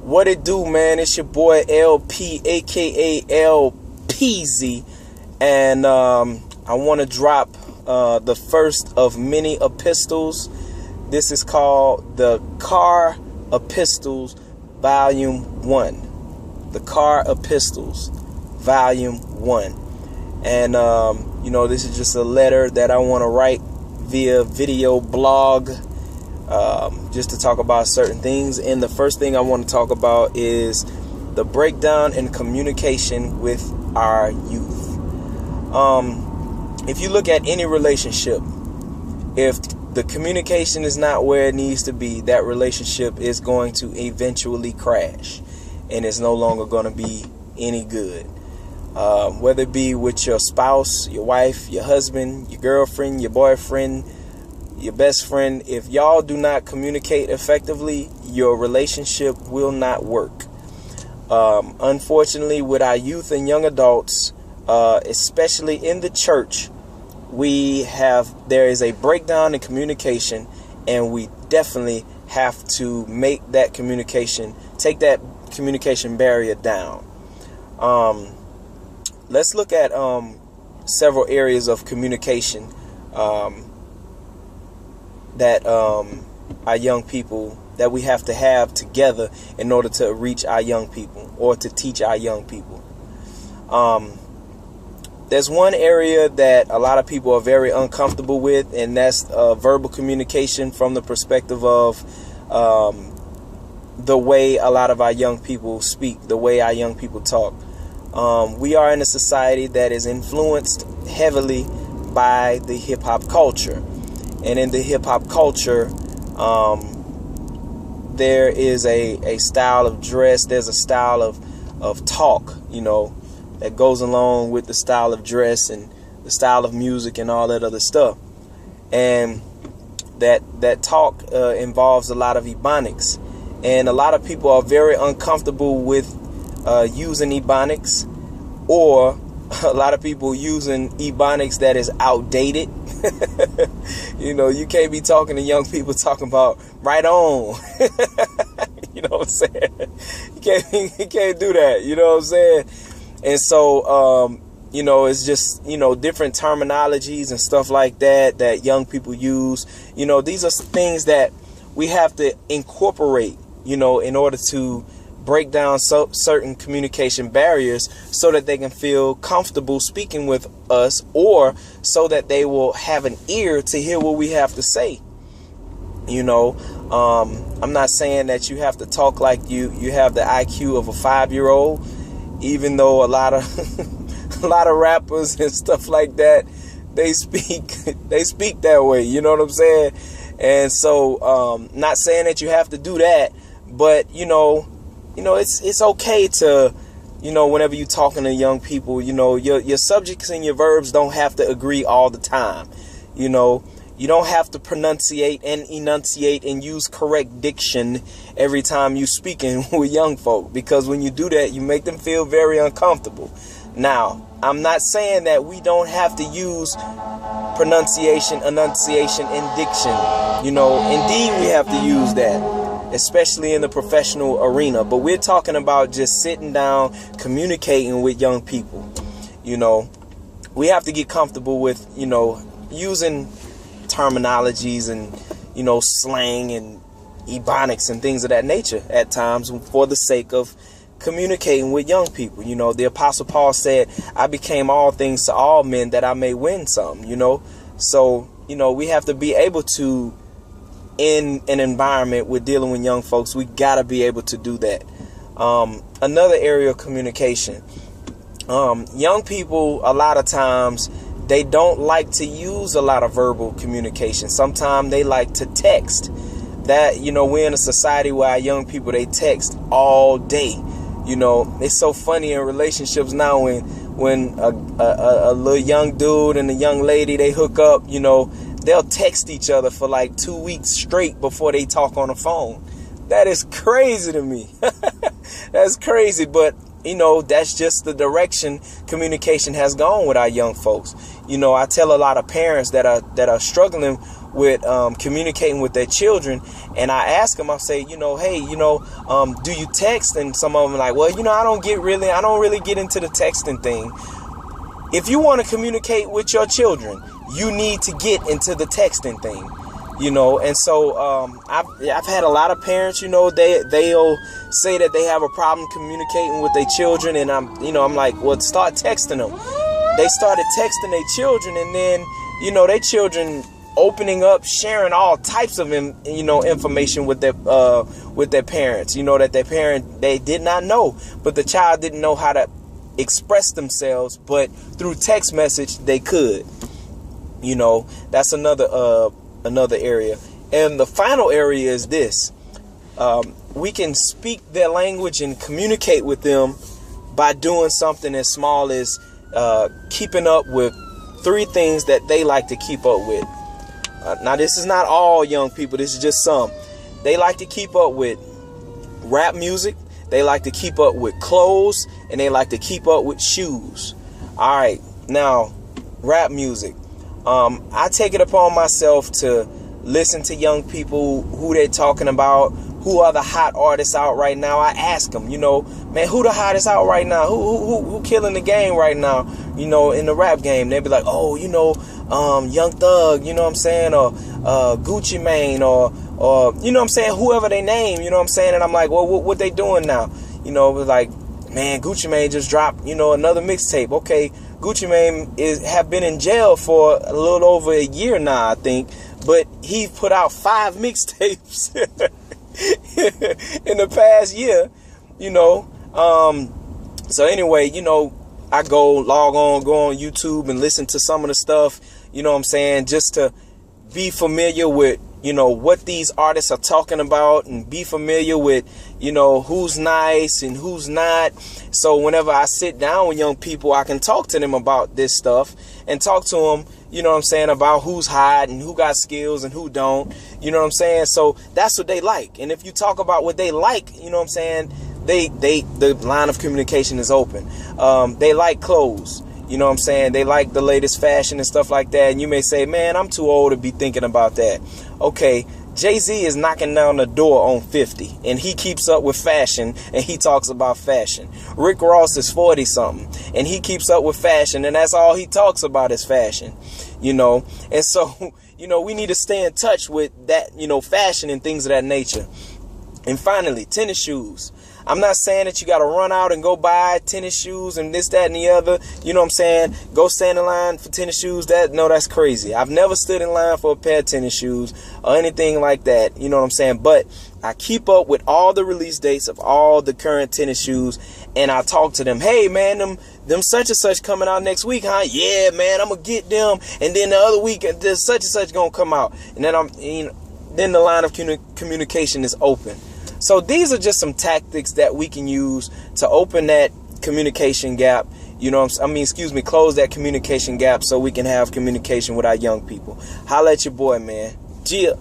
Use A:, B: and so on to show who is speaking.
A: What it do, man? It's your boy LP, aka LPZ, and I want to drop the first of many epistles. This is called the Car Epistles, Volume 1. The Car Epistles, Volume 1. And this is just a letter that I want to write via video blog. Just to talk about certain things. And the first thing I want to talk about is the breakdown in communication with our youth. If you look at any relationship, if the communication is not where it needs to be, that relationship is going to eventually crash, and it's no longer going to be any good. Whether it be with your spouse, your wife, your husband, your girlfriend, your boyfriend, your best friend, if y'all do not communicate effectively, your relationship will not work. Unfortunately, with our youth and young adults, especially in the church, there is a breakdown in communication, and we definitely have to make that take that communication barrier down. Let's look at several areas of communication that our young people, that we have to have together in order to reach our young people or to teach our young people. There's one area that a lot of people are very uncomfortable with, and that's verbal communication from the perspective of the way a lot of our young people speak, the way our young people talk. We are in a society that is influenced heavily by the hip-hop culture. And in the hip-hop culture, there is a style of dress, there's a style of talk, that goes along with the style of dress and the style of music and all that other stuff. And that talk involves a lot of ebonics. And a lot of people are very uncomfortable with using ebonics, or a lot of people using ebonics that is outdated. You can't be talking to young people talking about right on. You know what I'm saying? You can't do that. You know what I'm saying? And so, it's just, different terminologies and stuff like that young people use. These are things that we have to incorporate, in order to break down certain communication barriers so that they can feel comfortable speaking with us, or so that they will have an ear to hear what we have to say. I'm not saying that you have to talk like you have the IQ of a 5-year-old, even though a lot of rappers and stuff like that, they speak that way. You know what I'm saying? And so, not saying that you have to do that, but it's okay to, whenever you're talking to young people, your subjects and your verbs don't have to agree all the time. You don't have to pronunciate and enunciate and use correct diction every time you're speaking with young folk, because when you do that, you make them feel very uncomfortable. Now, I'm not saying that we don't have to use pronunciation, enunciation, and diction. Indeed, we have to use that, especially in the professional arena. But we're talking about just sitting down, communicating with young people. We have to get comfortable with, using terminologies and, slang and ebonics and things of that nature at times for the sake of communicating with young people. The Apostle Paul said, I became all things to all men that I may win some, So, we have to be able to, in an environment with dealing with young folks, we got to be able to do that. Another area of communication. Young people, a lot of times, they don't like to use a lot of verbal communication. Sometimes they like to text. That, we're in a society where our young people, they text all day. It's so funny in relationships now when a little young dude and a young lady, they hook up, they'll text each other for like 2 weeks straight before they talk on the phone. That is crazy to me. That's crazy. But, that's just the direction communication has gone with our young folks. I tell a lot of parents that are struggling with communicating with their children. And I ask them, I say, hey, do you text? And some of them are like, well, I don't really get into the texting thing. If you want to communicate with your children, you need to get into the texting thing. And so I've had a lot of parents, they'll say that they have a problem communicating with their children, and I'm like, well, start texting them. They started texting their children, and then their children opening up, sharing all types of information with their parents, that their parent, they did not know, but the child didn't know how to express themselves, but through text message they could. That's another area. And the final area is this: we can speak their language and communicate with them by doing something as small as keeping up with 3 things that they like to keep up with. Now, this is not all young people, this is just some. They like to keep up with rap music, they like to keep up with clothes, and they like to keep up with shoes. All right, now, rap music. I take it upon myself to listen to young people, who they're talking about, who are the hot artists out right now. I ask them, man, who the hottest out right now? Who killing the game right now? In the rap game. They'll be like, oh, Young Thug, you know what I'm saying, or Gucci Mane, or you know what I'm saying, whoever they name, you know what I'm saying. And I'm like, well, what they doing now? Like, man, Gucci Mane just dropped, another mixtape. Okay, Gucci Mane have been in jail for a little over a year now, I think, but he put out 5 mixtapes in the past year, So anyway, I go on YouTube and listen to some of the stuff, just to be familiar with, what these artists are talking about, and be familiar with, who's nice and who's not. So whenever I sit down with young people, I can talk to them about this stuff and talk to them, about who's hot and who got skills and who don't, So that's what they like. And if you talk about what they like, the line of communication is open. They like clothes. They like the latest fashion and stuff like that. And you may say, man, I'm too old to be thinking about that. Okay, Jay-Z is knocking down the door on 50, and he keeps up with fashion, and he talks about fashion. Rick Ross is 40 something, and he keeps up with fashion, and that's all he talks about is fashion. And so, we need to stay in touch with that, fashion and things of that nature. And finally, tennis shoes. I'm not saying that you got to run out and go buy tennis shoes and this, that, and the other. Go stand in line for tennis shoes. That's crazy. I've never stood in line for a pair of tennis shoes or anything like that. But I keep up with all the release dates of all the current tennis shoes, and I talk to them. Hey, man, them such and such coming out next week, huh? Yeah, man, I'm gonna get them. And then the other week, there's such and such gonna come out. And then then the line of communication is open. So these are just some tactics that we can use to open that communication gap, close that communication gap so we can have communication with our young people. Holla at your boy, man. Gia.